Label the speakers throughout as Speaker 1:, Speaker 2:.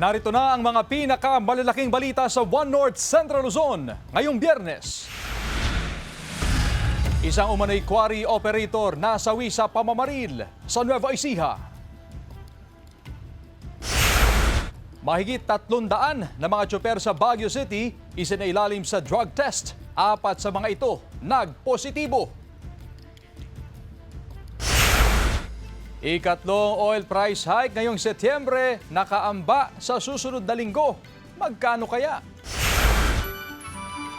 Speaker 1: Narito na ang mga pinakamalalaking balita sa One North Central Luzon ngayong Biyernes. Isang umano'y quarry operator nasawi sa pamamaril sa Nueva Ecija. Mahigit 300 na mga tsoper sa Baguio City isinailalim sa drug test. 4 sa mga ito nagpositibo. Ikatlong oil price hike ngayong Setyembre nakaamba sa susunod na linggo. Magkano kaya?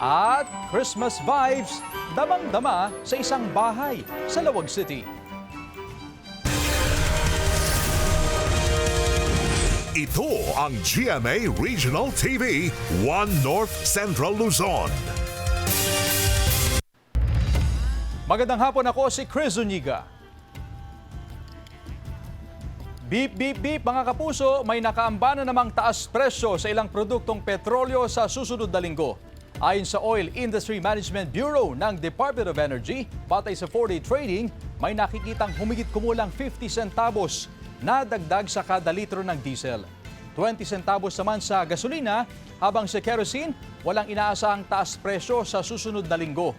Speaker 1: At Christmas vibes damang-dama sa isang bahay sa Lawag City.
Speaker 2: Ito ang GMA Regional TV, One North Central Luzon.
Speaker 1: Magandang hapon, ako si Chris Zuniga. Beep, beep, beep mga kapuso, may nakaamba na namang taas presyo sa ilang produktong petrolyo sa susunod na linggo. Ayon sa Oil Industry Management Bureau ng Department of Energy, batay sa 4-day trading, may nakikitang humigit kumulang 50 centavos na dagdag sa kada litro ng diesel. 20 centavos naman sa gasolina, habang sa kerosene, walang inaasahang taas presyo sa susunod na linggo.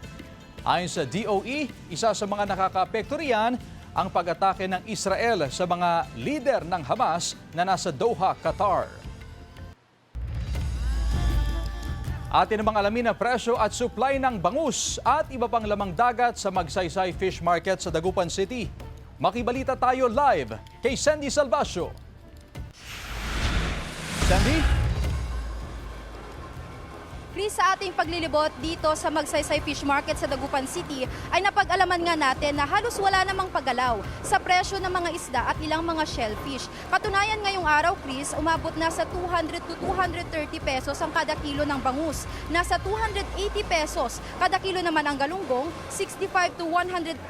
Speaker 1: Ayon sa DOE, isa sa mga nakakaapekto riyan ang pag-atake ng Israel sa mga lider ng Hamas na nasa Doha, Qatar. Atin namang alamin ang presyo at supply ng bangus at iba pang lamang dagat sa Magsaysay Fish Market sa Dagupan City. Makibalita tayo live kay Sandy Salvacio. Sandy?
Speaker 3: Chris, sa ating paglilibot dito sa Magsaysay Fish Market sa Dagupan City ay napag-alaman nga natin na halos wala namang paggalaw sa presyo ng mga isda at ilang mga shellfish. Katunayan ngayong araw, Chris, umabot na sa 200 to 230 pesos ang kada kilo ng bangus. Nasa 280 pesos kada kilo naman ang galunggong, 65 to 110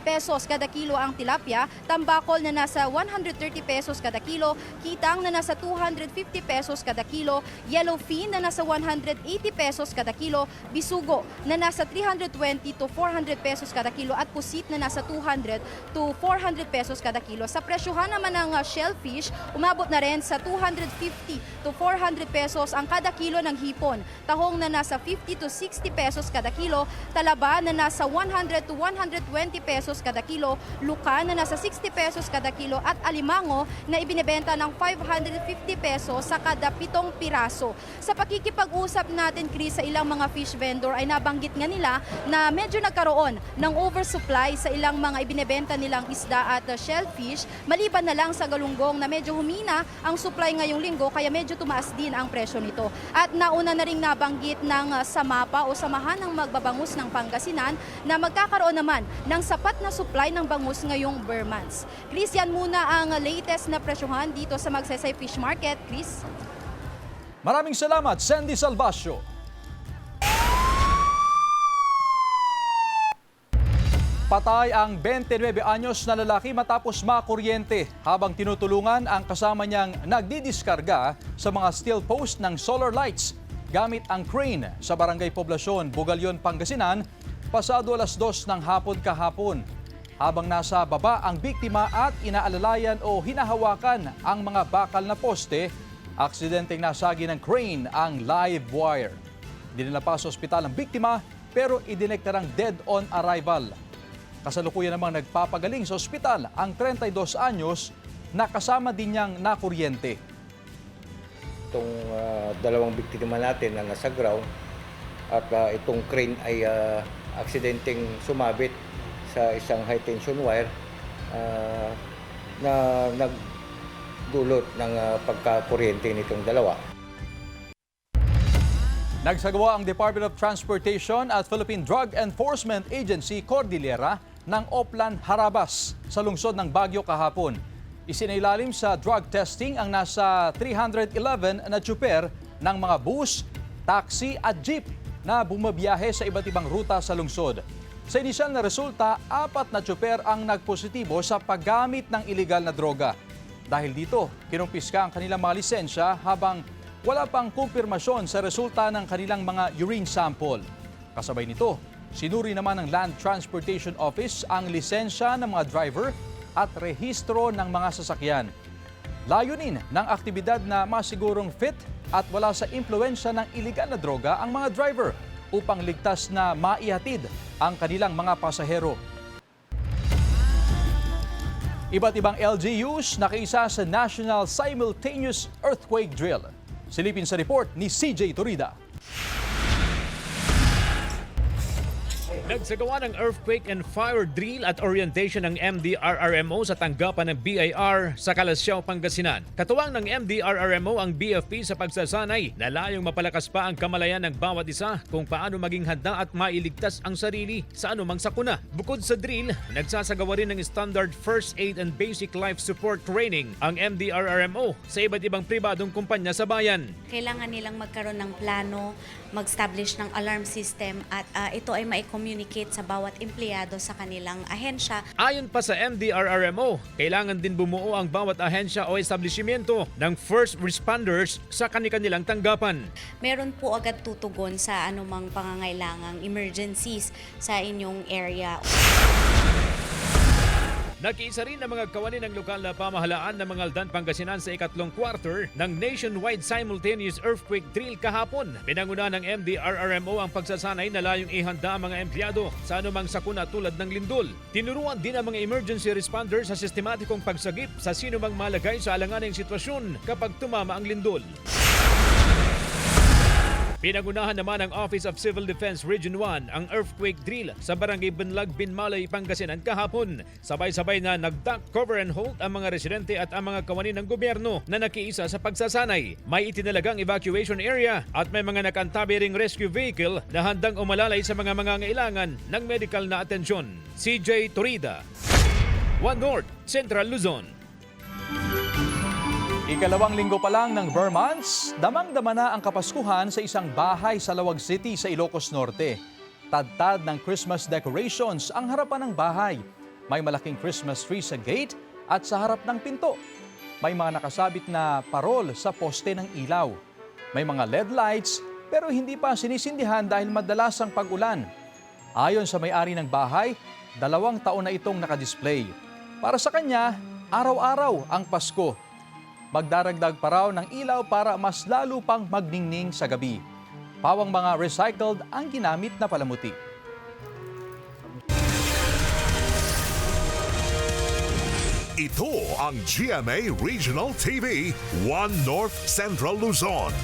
Speaker 3: pesos kada kilo ang tilapia, tambakol na nasa 130 pesos kada kilo, kitang na nasa 250 pesos kada kilo, yellowfin na nasa 180 pesos kada kilo, bisugo na nasa 320 to 400 pesos kada kilo at pusit na nasa 200 to 400 pesos kada kilo. Sa presyohan naman ng shellfish, umabot na rin sa 250 to 400 pesos ang kada kilo ng hipon, tahong na nasa 50 to 60 pesos kada kilo, talaba na nasa 100 to 120 pesos kada kilo, luka na nasa 60 pesos kada kilo at alimango na ibinebenta ng 550 pesos sa kada 7 piraso. Sa pakikipag-usap natin, Chris, sa ilang mga fish vendor ay nabanggit nga nila na medyo nagkaroon ng oversupply sa ilang mga ibinebenta nilang isda at shellfish, maliban na lang sa galunggong na medyo humina ang supply ngayong linggo kaya medyo tumaas din ang presyo nito. At nauna na ring nabanggit ng SAMAPA o Samahan ng Magbabangus ng Pangasinan na magkakaroon naman ng sapat na supply ng bangus ngayong Burr months. Chris, yan muna ang latest na presyohan dito sa Magsaysay Fish Market. Chris?
Speaker 1: Maraming salamat, Sandy Salvacio. Patay ang 29 anyos na lalaki matapos makuryente habang tinutulungan ang kasama niyang nagdidiskarga sa mga steel post ng solar lights gamit ang crane sa Barangay Poblasyon, Bugalyon, Pangasinan, pasado 2:00 ng hapon kahapon. Habang nasa baba ang biktima at inaalalayan o hinahawakan ang mga bakal na poste, aksidenteng nasagi ng crane ang live wire. Dinala pa sa ospital ang biktima pero idineklarang dead on arrival. Kasalukuyan namang nagpapagaling sa ospital ang 32 anyos na kasama din niyang nakuryente.
Speaker 4: Itong dalawang biktima natin na nasa ground at itong crane ay aksidenteng sumabit sa isang high tension wire na nagdulot ng pagkakuryente nitong dalawa.
Speaker 1: Nagsagawa ang Department of Transportation at Philippine Drug Enforcement Agency Cordillera ng Oplan Harabas sa lungsod ng Baguio kahapon. Isinailalim sa drug testing ang nasa 311 na tsuper ng mga bus, taxi at jeep na bumabiyahe sa iba't ibang ruta sa lungsod. Sa inisyal na resulta, 4 na tsuper ang nagpositibo sa paggamit ng iligal na droga. Dahil dito, kinumpiska ang kanilang mga lisensya habang wala pang kumpirmasyon sa resulta ng kanilang mga urine sample. Kasabay nito, sinuri naman ng Land Transportation Office ang lisensya ng mga driver at rehistro ng mga sasakyan. Layunin ng aktibidad na masigurong fit at wala sa impluensya ng iligal na droga ang mga driver upang ligtas na maihatid ang kanilang mga pasahero. Iba't ibang LGUs nakiisa sa National Simultaneous Earthquake Drill. Silipin sa report ni CJ Torida.
Speaker 5: Nagsagawa ng earthquake and fire drill at orientation ng MDRRMO sa tanggapan ng BIR sa Calasiao, Pangasinan. Katuwang ng MDRRMO ang BFP sa pagsasanay na layong mapalakas pa ang kamalayan ng bawat isa kung paano maging handa at mailigtas ang sarili sa anumang sakuna. Bukod sa drill, nagsasagawa rin ng standard first aid and basic life support training ang MDRRMO sa iba't ibang pribadong kumpanya sa bayan.
Speaker 6: Kailangan nilang magkaroon ng plano, mag-establish ng alarm system at ito ay mai-communicate sa bawat empleyado sa kanilang ahensya.
Speaker 5: Ayon pa sa MDRRMO, kailangan din bumuo ang bawat ahensya o establishmento ng first responders sa kanilang tanggapan.
Speaker 6: Meron po agad tutugon sa anumang pangangailangang emergencies sa inyong area.
Speaker 5: Nakiisa rin ang mga kawani ng lokal na pamahalaan ng mga Aldan, Pangasinan sa ikatlong quarter ng nationwide simultaneous earthquake drill kahapon. Pinanguna ng MDRRMO ang pagsasanay na layong ihanda ang mga empleyado sa anumang sakuna tulad ng lindol. Tinuruan din ang mga emergency responders sa sistematikong pagsagip sa sinumang malagay sa alanganang sitwasyon kapag tumama ang lindol. Pinagunahan naman ng Office of Civil Defense Region 1 ang earthquake drill sa Barangay Binlag, Binmalay, Pangasinan kahapon. Sabay-sabay na nag-duck, cover and hold ang mga residente at ang mga kawani ng gobyerno na nakiisa sa pagsasanay. May itinalagang evacuation area at may mga nakantabi ring rescue vehicle na handang umalalay sa mga mangangailangan ng medical na atensyon. CJ Torida, One North, Central Luzon.
Speaker 1: Ikalawang linggo pa lang ng Burr months, damang-dama na ang Kapaskuhan sa isang bahay sa Lawag City sa Ilocos Norte. Tad-tad ng Christmas decorations ang harapan ng bahay. May malaking Christmas tree sa gate at sa harap ng pinto. May mga nakasabit na parol sa poste ng ilaw. May mga LED lights pero hindi pa sinisindihan dahil madalas ang pag-ulan. Ayon sa may-ari ng bahay, 2 taon na itong nakadisplay. Para sa kanya, araw-araw ang Pasko. Magdaragdag pa raw ng ilaw para mas lalo pang magningning sa gabi. Pawang mga recycled ang ginamit na palamuti.
Speaker 2: Ito ang GMA Regional TV, One North Central Luzon.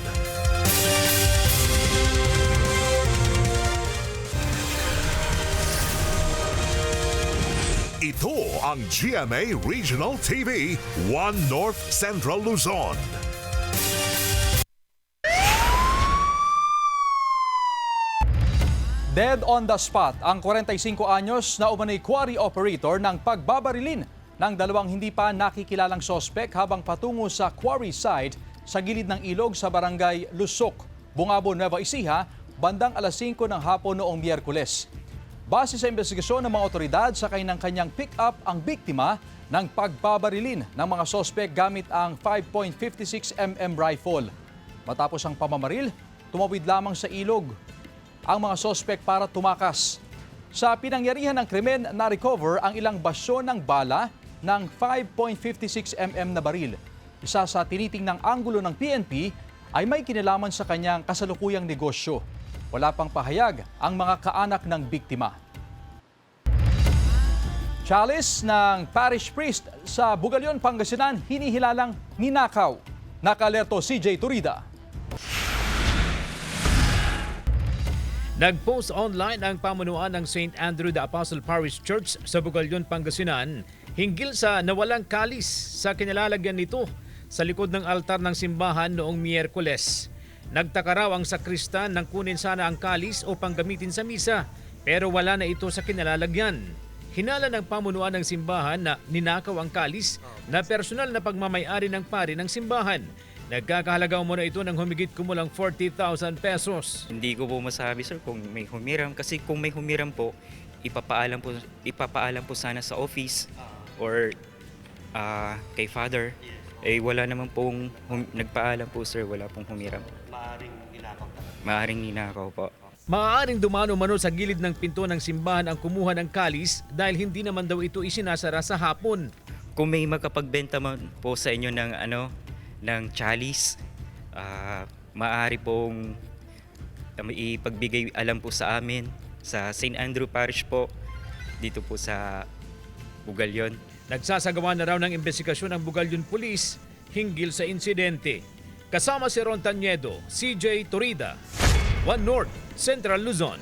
Speaker 2: Ito ang GMA Regional TV, One North Central Luzon.
Speaker 1: Dead on the spot ang 45 anyos na umano'y quarry operator ng pagbabarilin ng 2 hindi pa nakikilalang sospek habang patungo sa quarry site sa gilid ng ilog sa barangay Lusok, Bungabo, Nueva Ecija, bandang 5:00 ng hapon noong Miyerkules. Base sa investigasyon ng mga otoridad, sakay ng kanyang pick-up ang biktima ng pagbabarilin ng mga sospek gamit ang 5.56 mm rifle. Matapos ang pamamaril, tumawid lamang sa ilog ang mga sospek para tumakas. Sa pinangyarihan ng krimen, na-recover ang ilang basyon ng bala ng 5.56 mm na baril. Isa sa tinitingnang anggulo ng PNP ay may kinalaman sa kanyang kasalukuyang negosyo. Wala pang pahayag ang mga kaanak ng biktima. Chalice ng parish priest sa Bugalyon, Pangasinan, hinihilalang ninakaw. Naka-alerto CJ Torida.
Speaker 5: Nag-post online ang pamunuan ng St. Andrew the Apostle Parish Church sa Bugalyon, Pangasinan hinggil sa nawalang kalis sa kinalalagyan nito sa likod ng altar ng simbahan noong Miyerkules. Nagtaka raw ang sakristan nang kunin sana ang kalis upang gamitin sa misa, pero wala na ito sa kinalalagyan. Hinala ng pamunuan ng simbahan na ninakaw ang kalis na personal na pagmamayari ng pari ng simbahan. Nagkakahalaga muna ito ng humigit kumulang 40,000 pesos.
Speaker 7: Hindi ko po masabi sir kung may humiram, kasi kung may humiram po, ipapaalam po sana sa office or kay father. Eh wala naman pong nagpaalam po sir, wala pong humiram. Maaring ninakaw po.
Speaker 5: Maaaring dumano-mano sa gilid ng pinto ng simbahan ang kumuha ng kalis dahil hindi naman daw ito isinasara sa hapon.
Speaker 7: kung may makapagbenta man po sa inyo ng ng chalice, maaari pong ipagbigay alam po sa amin sa St. Andrew Parish po dito po sa Bugalyon.
Speaker 5: Nagsasagawa na raw ng investigasyon ang Bugalyon Police hinggil sa insidente. Kasama si Ron Taniedo, CJ Torida, One North, Central Luzon.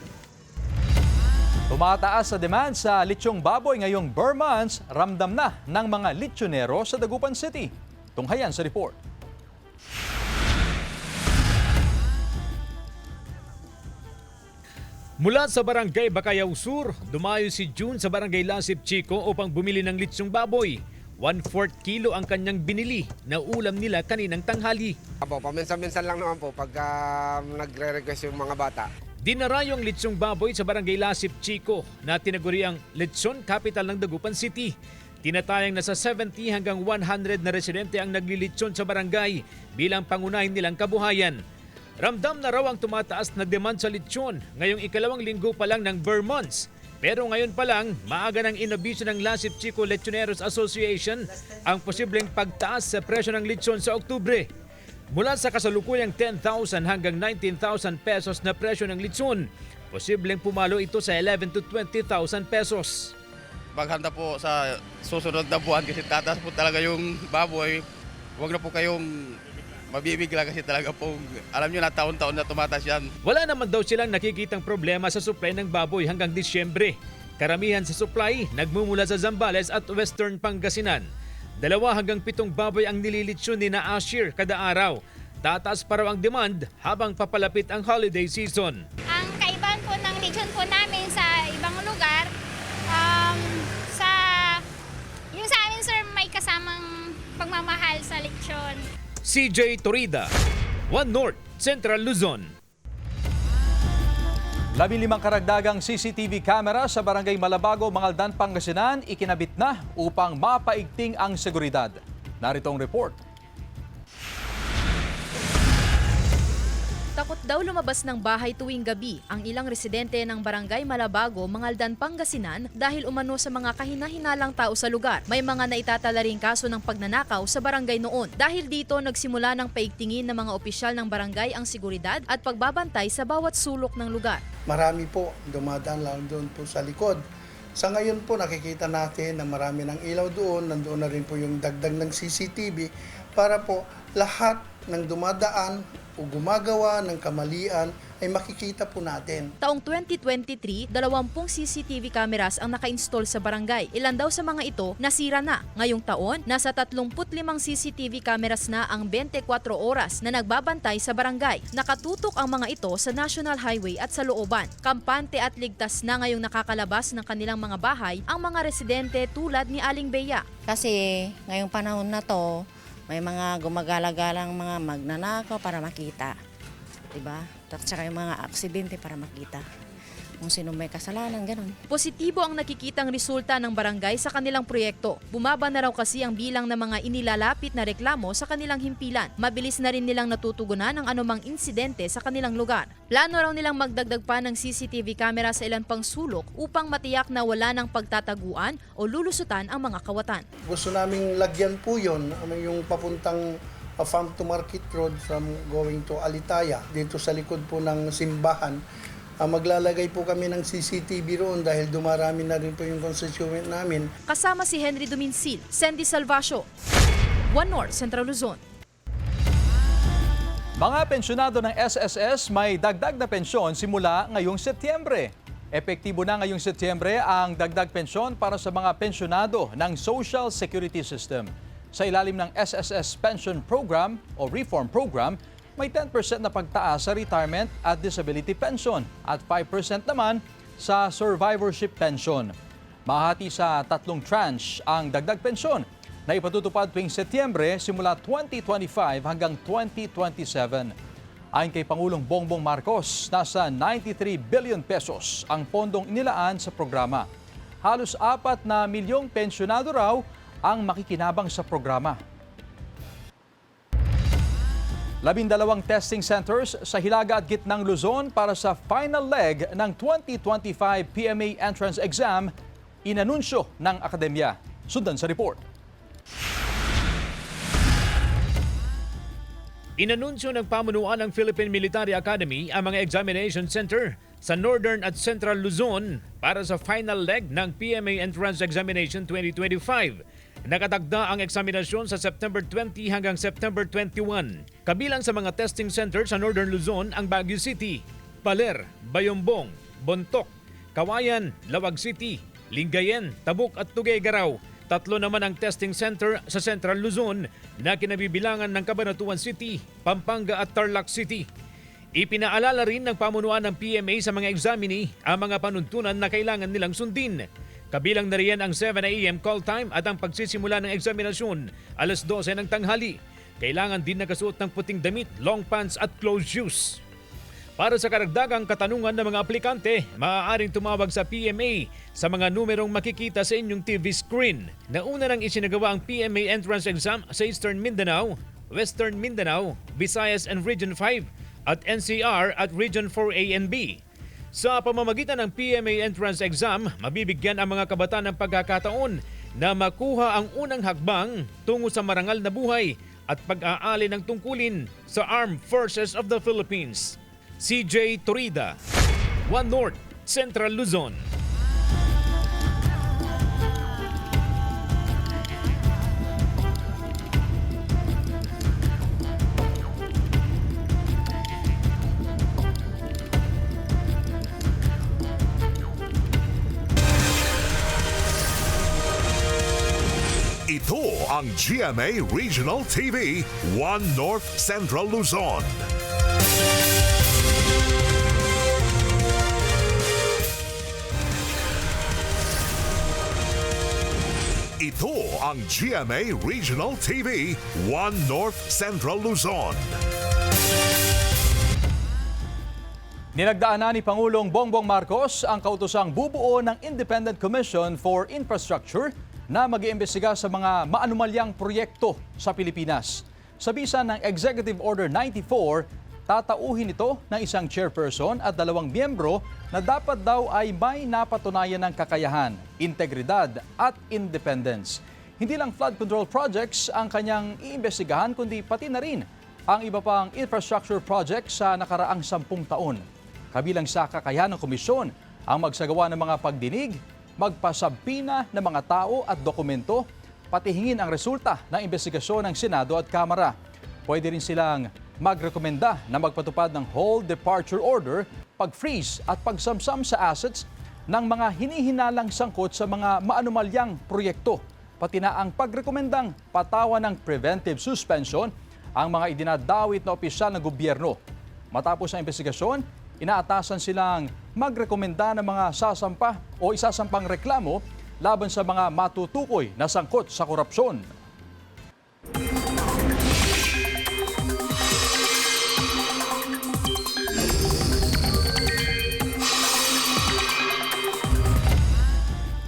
Speaker 1: Tumataas sa demand sa litsyong baboy ngayong Burr months, ramdam na ng mga litsyonero sa Dagupan City. Tunghayan sa report.
Speaker 5: Mula sa barangay Bacayao Sur, dumayo si June sa barangay Lasip Chico upang bumili ng litsyong baboy. 1/4 kilo ang kanyang binili na ulam nila kaninang tanghali.
Speaker 8: Apo, paminsan-minsan lang naman po pag nagre-request yung mga bata.
Speaker 5: Dinarayo ang litsyong baboy sa barangay Lasip Chico na tinaguriang Lechon Capital ng Dagupan City. Tinatayang nasa 70 hanggang 100 na residente ang naglilitsyon sa barangay bilang pangunahin nilang kabuhayan. Ramdam na raw ang tumataas na demand sa litsyon ngayong ikalawang linggo pa lang ng Burr months. Pero ngayon pa lang, maaga ng inabisyo ng Lasip Chico Lechoneros Association ang posibleng pagtaas sa presyo ng lechon sa Oktubre. Mula sa kasalukuyang 10,000 hanggang 19,000 pesos na presyo ng lechon, posibleng pumalo ito sa 11 to 20,000 pesos.
Speaker 9: Maghanda po sa susunod na buwan kasi tataas po talaga yung baboy. Huwag na po kayong mabibigla kasi talaga po, alam nyo na taon-taon na tumataas yan.
Speaker 5: Wala naman daw silang nakikitang problema sa supply ng baboy hanggang Disyembre. Karamihan sa supply nagmumula sa Zambales at Western Pangasinan. 2 hanggang 7 baboy ang nililitsyon ni na Ashir kada araw. Tataas pa raw ang demand habang papalapit ang holiday season.
Speaker 10: Ang kaibahan po ng lechon po namin sa ibang lugar, yung sa amin sir may kasamang pagmamahal sa lechon.
Speaker 5: CJ Torida, One North, Central Luzon.
Speaker 1: 15 karagdagang CCTV camera sa Barangay Malabago, Mangaldan, Pangasinan ikinabit na upang mapaigting ang seguridad. Narito ang report.
Speaker 3: Takot daw lumabas ng bahay tuwing gabi ang ilang residente ng Barangay Malabago, Mangaldan, Pangasinan dahil umano sa mga kahina-hinalang tao sa lugar. May mga naitatala ring kaso ng pagnanakaw sa barangay noon. Dahil dito nagsimula ng paigtingin ng mga opisyal ng barangay ang seguridad at pagbabantay sa bawat sulok ng lugar.
Speaker 11: Marami po dumadaan lang doon po sa likod. Sa ngayon po nakikita natin na marami ng ilaw doon, nandoon na rin po yung dagdag ng CCTV para po lahat ng dumadaan o gumagawa ng kamalian ay makikita po natin.
Speaker 3: Taong 2023, 20 CCTV cameras ang naka-install sa barangay. Ilan daw sa mga ito nasira na. Ngayong taon, nasa 35 CCTV cameras na ang 24 oras na nagbabantay sa barangay. Nakatutok ang mga ito sa National Highway at sa looban. Kampante at ligtas na ngayong nakakalabas ng kanilang mga bahay ang mga residente tulad ni Aling Bea.
Speaker 6: Kasi ngayong panahon na to, may mga gumagala-galang mga magnanakaw para makita. Diba? At saka yung mga aksidente para makita. Kung sino may kasalanan, ganun.
Speaker 3: Positibo ang nakikitang resulta ng barangay sa kanilang proyekto. Bumaba na raw kasi ang bilang ng mga inilalapit na reklamo sa kanilang himpilan. Mabilis na rin nilang natutugunan ang anumang insidente sa kanilang lugar. Plano raw nilang magdagdag pa ng CCTV camera sa ilan pang sulok upang matiyak na wala ng pagtataguan o lulusutan ang mga kawatan.
Speaker 11: Gusto naming lagyan po yun, yung papuntang Farm to Market Road from going to Alitaya. Dito sa likod po ng simbahan, maglalagay po kami ng CCTV roon dahil dumarami na rin po yung constituent namin.
Speaker 3: Kasama si Henry Duminsil, Sandy Salvacio, One North, Central Luzon.
Speaker 1: Mga pensyonado ng SSS may dagdag na pensyon simula ngayong Setyembre. Epektibo na ngayong Setyembre ang dagdag pensyon para sa mga pensyonado ng Social Security System. Sa ilalim ng SSS Pension Program o Reform Program, may 10% na pagtaas sa retirement at disability pension at 5% naman sa survivorship pension. Mahati sa 3 tranche ang dagdag pensyon na ipatutupad tuwing Setyembre simula 2025 hanggang 2027. Ayon kay Pangulong Bongbong Marcos, nasa 93 billion pesos ang pondong inilaan sa programa. Halos 4 na milyong pensyonado raw ang makikinabang sa programa. 12 testing centers sa Hilaga at Gitnang Luzon para sa final leg ng 2025 PMA Entrance Exam inanunsyo ng akademya. Sundan sa report.
Speaker 5: Inanunsyo ng pamunuan ng Philippine Military Academy ang mga examination center sa Northern at Central Luzon para sa final leg ng PMA Entrance Examination 2025. Nakatagda ang eksaminasyon sa September 20 hanggang September 21. Kabilang sa mga testing center sa Northern Luzon ang Baguio City, Baler, Bayombong, Bontoc, Kawayan, Lawag City, Lingayen, Tabuk at Tuguegarao. 3 naman ang testing center sa Central Luzon na kinabibilangan ng Cabanatuan City, Pampanga at Tarlac City. Ipinaalala rin ng pamunuan ng PMA sa mga examinee ang mga panuntunan na kailangan nilang sundin. Kabilang na riyan ang 7 a.m. call time at ang pagsisimula ng eksaminasyon alas 12 ng tanghali. Kailangan din nakasuot ng puting damit, long pants at closed shoes. Para sa karagdagang katanungan ng mga aplikante, maaaring tumawag sa PMA sa mga numerong makikita sa inyong TV screen. Nauna nang isinagawa ang PMA entrance exam sa Eastern Mindanao, Western Mindanao, Visayas and Region 5 at NCR at Region 4A and B. Sa pamamagitan ng PMA entrance exam, mabibigyan ang mga kabataan ng pagkakataon na makuha ang unang hakbang tungo sa marangal na buhay at pag-aali ng tungkulin sa Armed Forces of the Philippines. CJ Torida, One North, Central Luzon.
Speaker 2: Ito ang GMA Regional TV, One North Central Luzon. Ito ang GMA Regional TV, One North Central Luzon.
Speaker 1: Ninagdaanan ni Pangulong Bongbong Marcos ang kautosang bubuo ng Independent Commission for Infrastructure na mag-iimbestiga sa mga maanumalyang proyekto sa Pilipinas. Sa bisa ng Executive Order 94, tatauhin ito ng isang chairperson at 2 miyembro na dapat daw ay may napatunayan ng kakayahan, integridad at independence. Hindi lang flood control projects ang kanyang iimbestigahan kundi pati na rin ang iba pang infrastructure projects sa nakaraang 10 taon. Kabilang sa kakayahan ng komisyon ang magsagawa ng mga pagdinig, magpasabpina ng mga tao at dokumento, pati hingin ang resulta ng investigasyon ng Senado at Kamara. Pwede rin silang magrekomenda na magpatupad ng whole departure order, pag-freeze at pagsamsam sa assets ng mga hinihinalang sangkot sa mga maanumalyang proyekto, pati na ang pagrekomendang patawan ng preventive suspension ang mga idinadawit na opisyal ng gobyerno. Matapos ang investigasyon, inaatasan silang magrekomenda ng mga sasampa o isasampang reklamo laban sa mga matutukoy na sangkot sa korupsyon.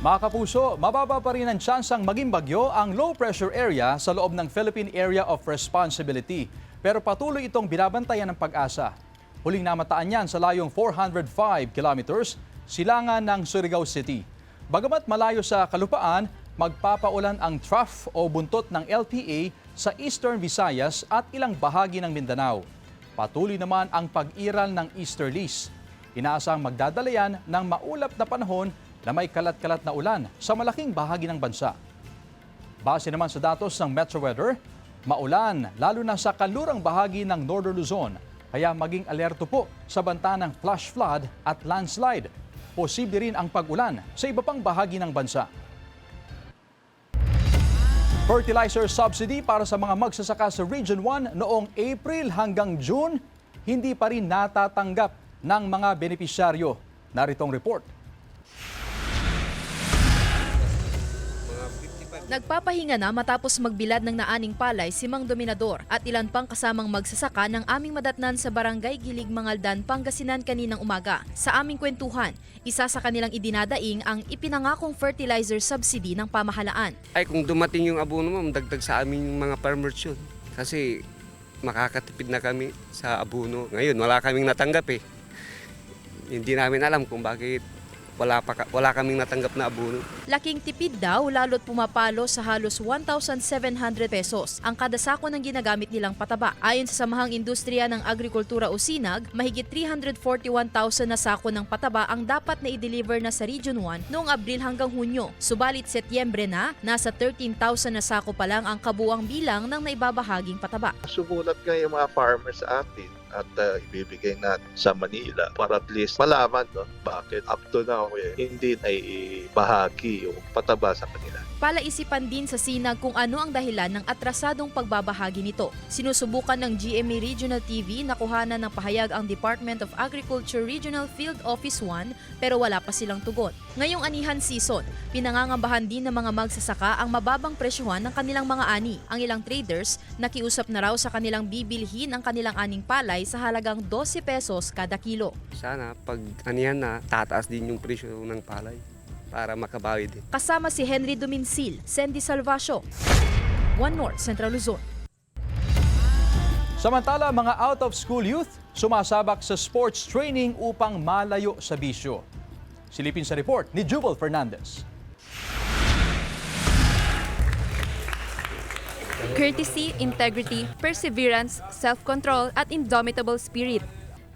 Speaker 1: Mga kapuso, mababa pa rin ang tsansang maging bagyo ang low pressure area sa loob ng Philippine Area of Responsibility. Pero patuloy itong binabantayan ng Pag-asa. Huling namataan yan sa layong 405 kilometers silangan ng Surigao City. Bagamat malayo sa kalupaan, magpapaulan ang trough o buntot ng LPA sa Eastern Visayas at ilang bahagi ng Mindanao. Patuloy naman ang pag-iral ng easterlies. Inaasang magdadala yan ng maulap na panahon na may kalat-kalat na ulan sa malaking bahagi ng bansa. Base naman sa datos ng Metro Weather, maulan lalo na sa kanlurang bahagi ng Northern Luzon. Kaya maging alerto po sa banta ng flash flood at landslide. Posible rin ang pag-ulan sa iba pang bahagi ng bansa. Fertilizer subsidy para sa mga magsasaka sa Region 1 noong April hanggang June, hindi pa rin natatanggap ng mga benepisyaryo. Narito ang report.
Speaker 12: Nagpapahinga na matapos magbilad ng naaning palay si Mang Dominador at ilan pang kasamang magsasaka ng aming madatnan sa Barangay Gilig, Mangaldan, Pangasinan kaninang umaga. Sa aming kwentuhan, isa sa kanilang idinadaing ang ipinangakong fertilizer subsidy ng pamahalaan.
Speaker 8: Ay kung dumating yung abono mo, dagdag sa amin yung mga farmers yun. Kasi makakatipid na kami sa abono. Ngayon wala kaming natanggap eh. Hindi namin alam kung bakit wala kaming natanggap na abono.
Speaker 12: Laking tipid daw lalo't pumapalo sa halos 1,700 pesos ang kada sako ng ginagamit nilang pataba. Ayon sa Samahang Industriya ng Agrikultura o SINAG, mahigit 341,000 na sako ng pataba ang dapat na i-deliver na sa Region 1 noong Abril hanggang Hunyo. Subalit Setyembre na, nasa 13,000 na sako pa lang ang kabuang bilang ng naibabahaging pataba.
Speaker 13: Sumulat nga yung mga farmers sa atin at ibibigay natin sa Manila para at least malaman bakit up to now hindi na ibahagi yung pataba sa kanila.
Speaker 12: Palaisipan din sa SINAG kung ano ang dahilan ng atrasadong pagbabahagi nito. Sinusubukan ng GMA Regional TV na kuhanan ng pahayag ang Department of Agriculture Regional Field Office 1 pero wala pa silang tugon. Ngayong anihan season, pinangangambahan din ng mga magsasaka ang mababang presyohan ng kanilang mga ani. Ang ilang traders nakiusap na raw sa kanilang bibilhin ang kanilang aning palay sa halagang 12 pesos kada kilo.
Speaker 8: Sana pag anihan na, tataas din yung presyo ng palay para makabawi din.
Speaker 12: Kasama si Henry Duminsil, Sandy Salvacio, One North Central Luzon.
Speaker 1: Samantala, mga out-of-school youth sumasabak sa sports training upang malayo sa bisyo. Silipin sa report ni Jubal Fernandez.
Speaker 14: Courtesy, integrity, perseverance, self-control at indomitable spirit.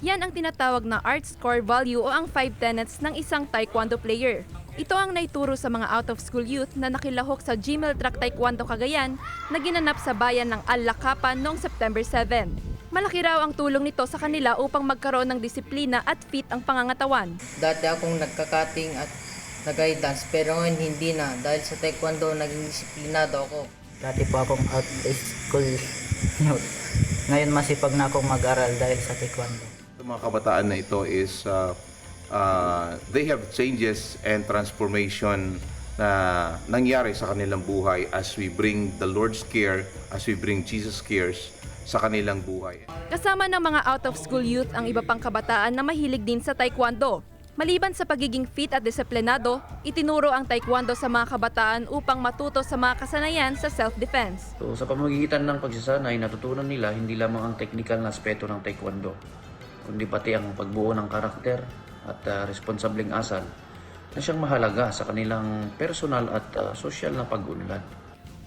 Speaker 14: Yan ang tinatawag na arts core value o ang 5 tenets ng isang taekwondo player. Ito ang naituro sa mga out-of-school youth na nakilahok sa Gmail Track Taekwondo Cagayan na ginanap sa bayan ng Al-Lakapan noong September 7. Malaki raw ang tulong nito sa kanila upang magkaroon ng disiplina at fit ang pangangatawan.
Speaker 6: Dati akong nagkakating at nag-dance pero ngayon hindi na dahil sa taekwondo naging disiplinado ako.
Speaker 15: Dati po akong out of school youth. Ngayon masipag na akong mag-aral dahil sa taekwondo.
Speaker 16: Sa mga kabataan na ito is they have changes and transformation na nangyari sa kanilang buhay as we bring the Lord's care, as we bring Jesus' cares sa kanilang buhay.
Speaker 14: Kasama ng mga out-of-school youth ang iba pang kabataan na mahilig din sa taekwondo. Maliban sa pagiging fit at disiplinado, itinuro ang taekwondo sa mga kabataan upang matuto sa mga kasanayan sa self-defense.
Speaker 15: So, sa pamamagitan ng pagsasanay, natutunan nila hindi lamang ang technical na aspeto ng taekwondo, kundi pati ang pagbuo ng karakter at responsableng asal na siyang mahalaga sa kanilang personal at social na pag-unlad.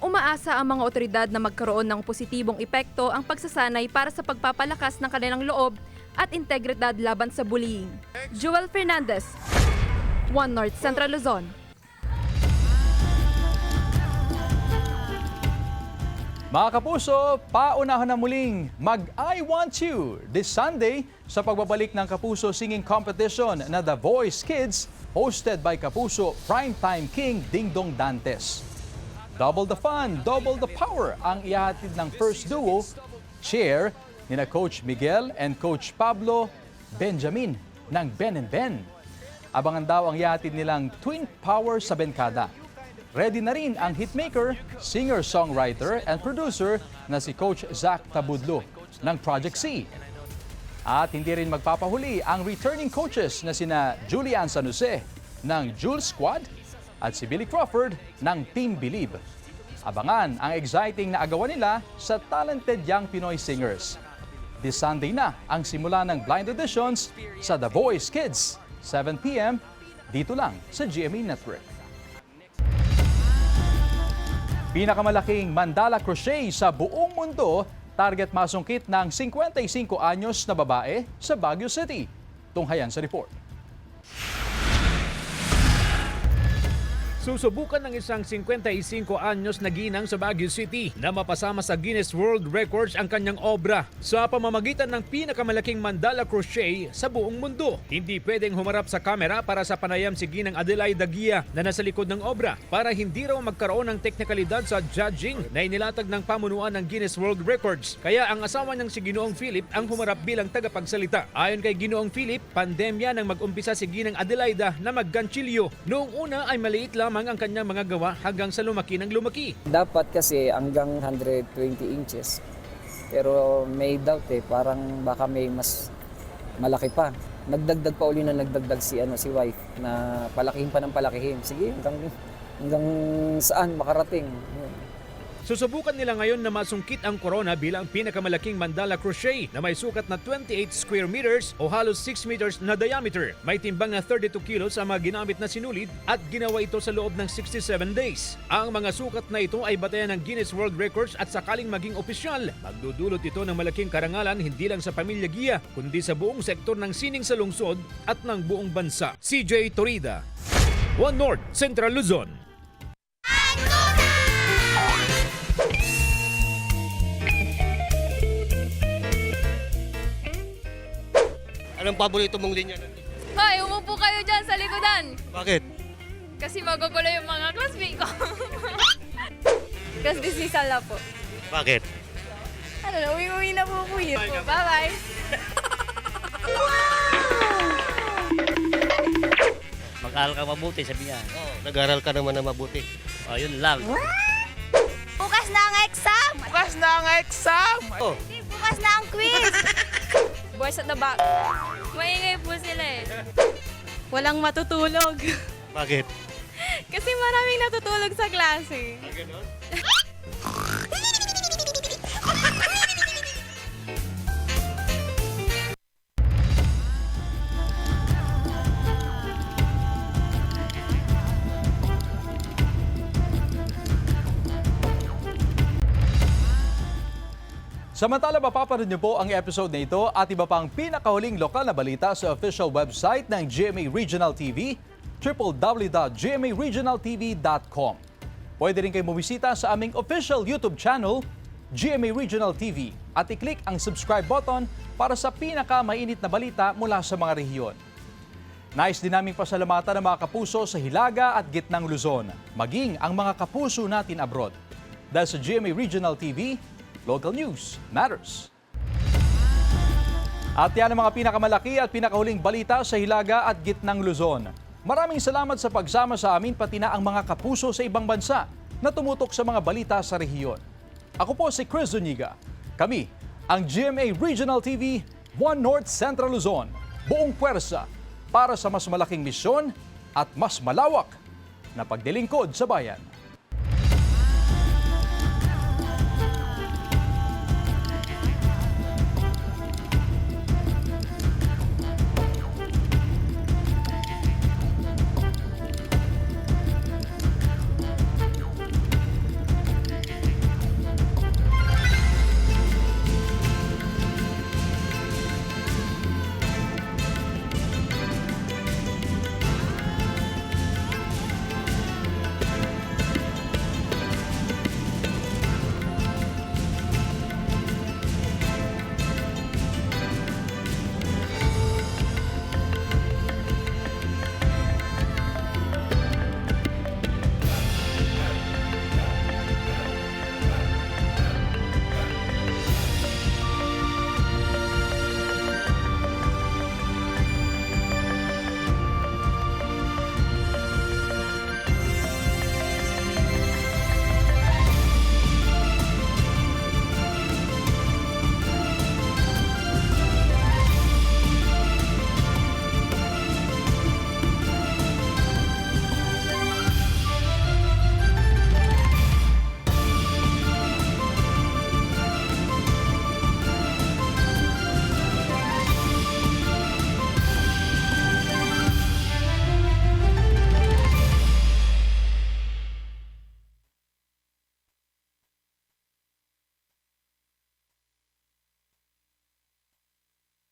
Speaker 14: Umaasa ang mga otoridad na magkaroon ng positibong epekto ang pagsasanay para sa pagpapalakas ng kanilang loob at integridad laban sa bullying. Joel Fernandez, One North Central Luzon.
Speaker 1: Mga kapuso, paunahan na muling mag-I Want You this Sunday sa pagbabalik ng Kapuso Singing Competition na The Voice Kids hosted by Kapuso Primetime King Dingdong Dantes. Double the fun, double the power ang ihahatid ng first duo, chair ni na Coach Miguel and Coach Pablo Benjamin ng Ben and Ben. Abangan daw ang ihahatid nilang twin power sa Benkada. Ready na rin ang hitmaker, singer-songwriter and producer na si Coach Zach Tabudlo ng Project C. At hindi rin magpapahuli ang returning coaches na sina Julian San Jose ng Jules Squad at si Billy Crawford ng Team Believe. Abangan ang exciting na agawan nila sa talented young Pinoy singers. This Sunday na ang simula ng blind auditions sa The Voice Kids, 7 p.m. dito lang sa GMA Network. Pinakamalaking mandala crochet sa buong mundo, target masungkit ng 55 anyos na babae sa Baguio City. Tunghayan sa report.
Speaker 5: Susubukan ng isang 55 anyos na ginang sa Baguio City na mapasama sa Guinness World Records ang kanyang obra sa pamamagitan ng pinakamalaking mandala crochet sa buong mundo. Hindi pwedeng humarap sa kamera para sa panayam si Ginang Adelaida Gia na nasa likod ng obra para hindi raw magkaroon ng teknikalidad sa judging na inilatag ng pamunuan ng Guinness World Records. Kaya ang asawa niyang si Ginoong Philip ang humarap bilang tagapagsalita. Ayon kay Ginoong Philip, pandemya nang mag-umpisa si Ginang Adelaida na magganchilyo. Noong una ay maliit lamang ang kanyang mga gawa hanggang sa lumaki ng lumaki.
Speaker 15: Dapat kasi hanggang 120 inches. Pero may doubt parang baka may mas malaki pa. Nagdagdag pa uli na nagdagdag si wife na palakihin pa ng palakihin. Sige, hanggang saan makarating.
Speaker 5: Susubukan nila ngayon na masungkit ang corona bilang pinakamalaking mandala crochet na may sukat na 28 square meters o halos 6 meters na diameter. May timbang na 32 kilos ang mga ginamit na sinulid at ginawa ito sa loob ng 67 days. Ang mga sukat na ito ay batayan ng Guinness World Records at sakaling maging opisyal, magdudulot ito ng malaking karangalan hindi lang sa pamilya Gia, kundi sa buong sektor ng sining sa lungsod at ng buong bansa. CJ Torida, One North, Central Luzon.
Speaker 17: Anong paborito mong linya?
Speaker 14: Hoy, umupo kayo dyan sa likodan.
Speaker 17: Bakit?
Speaker 14: Kasi magugulo yung mga classmate ko. Kasi dismissal na po.
Speaker 17: Bakit?
Speaker 14: Ano na, uwi-uwi na po po yun. Bye-bye.
Speaker 17: Mag-aral ka mabuti, sabi niya. Oo, nag-aral ka naman na mabuti. O, yun lang.
Speaker 10: Bukas na ang exam!
Speaker 17: Bukas na ang exam! Oh.
Speaker 10: Bukas na ang quiz!
Speaker 14: Boys at the back. Maingay po sila eh.
Speaker 18: Walang matutulog.
Speaker 17: Bakit?
Speaker 18: Kasi maraming natutulog sa klase.
Speaker 17: Ganon?
Speaker 1: Samantala, mapapanood niyo po ang episode na ito at iba pang pinakahuling lokal na balita sa official website ng GMA Regional TV, www.gmaregionaltv.com. Pwede rin kayo bumisita sa aming official YouTube channel, GMA Regional TV, at i-click ang subscribe button para sa pinakamainit na balita mula sa mga rehiyon. Nais din naming pasalamatan ang mga kapuso sa Hilaga at Gitnang Luzon, maging ang mga kapuso natin abroad. Dahil sa GMA Regional TV, local news matters. At yan ang mga pinakamalaki at pinakahuling balita sa Hilaga at Gitnang Luzon. Maraming salamat sa pagsama sa amin pati na ang mga kapuso sa ibang bansa na tumutok sa mga balita sa rehiyon. Ako po si Chris Zuniga. Kami, ang GMA Regional TV, One North Central Luzon. Buong puwersa para sa mas malaking misyon at mas malawak na pagdilingkod sa bayan.